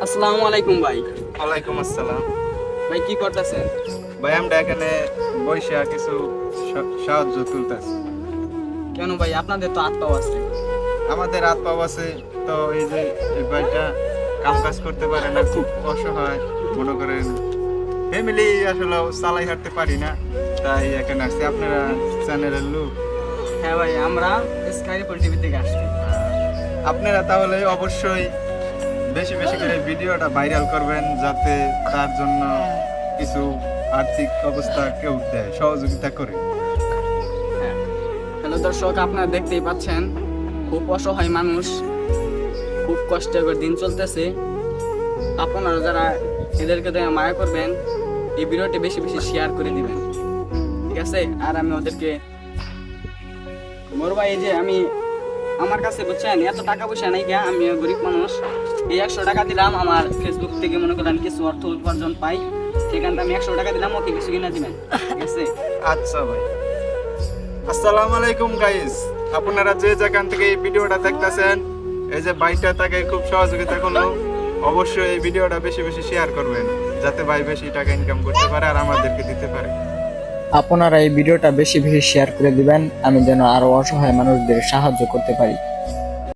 আসসালামু আলাইকুম ভাই। ওয়ালাইকুম আসসালাম। ভাই কি করতেছেন? ভাই আমরা এখানে বসে কিছু সাহায্য তুলতেছি। কেন ভাই, আপনাদের তো আত্মাও আছে। আমাদের হাত পাও আছে, তো এই যে এই ভাইটা কাম কাজ করতে পারে না, খুব অসহায়, মনে করেন ফ্যামিলি আসলে চালাই হাঁটতে পারি না, তাই এখানে আসছি। আপনারা চ্যানেলের লোক, হ্যাঁ ভাই, আমরা স্কাইরিপল টিভি থেকে আসছি। আপনারা তাহলে অবশ্যই বেশি বেশি করে ভিডিওটা ভাইরাল করবেন, যাতে তার জন্য কিছু আর্থিক অবস্থা কেউ দেয়, সহযোগিতা করে। হ্যাঁ, হ্যালো দর্শক, আপনারা দেখতেই পাচ্ছেন খুব অসহায় মানুষ, খুব কষ্ট করে দিন চলতেছে। আপনারা যারা এদেরকে দেখে মায়া করবেন, এই ভিডিওটি বেশি বেশি শেয়ার করে দিবেন, ঠিক আছে? আর আমি ওদেরকে মোর ভাই, এই যে আমি আমার কাছে বুঝছেন এত টাকা পয়সা নাই গিয়া, আমি গরিব মানুষ। এই 100 টাকা দিলাম, আমার ফেসবুক থেকে মনে করেন কিছু অর্থ উপার্জন পাই, সেখানে আমি 100 টাকা দিলাম, ওকে কিছু কিনা দিবেন, ঠিক আছে? আচ্ছা ভাই, আসসালামু আলাইকুম গাইস। আপনারা যে যেখান থেকে এই ভিডিওটা দেখতেছেন, এই যে ভাইটা তাকে খুব সহযোগিতা করলো, অবশ্যই এই ভিডিওটা বেশি বেশি শেয়ার করবেন, যাতে ভাই বেশি টাকা ইনকাম করতে পারে আর আমাদেরকে দিতে পারে। আপনারা এই ভিডিওটা বেশি বেশি শেয়ার করে দিবেন, আমি যেন আরো অসহায় মানুষদের সাহায্য করতে পারি।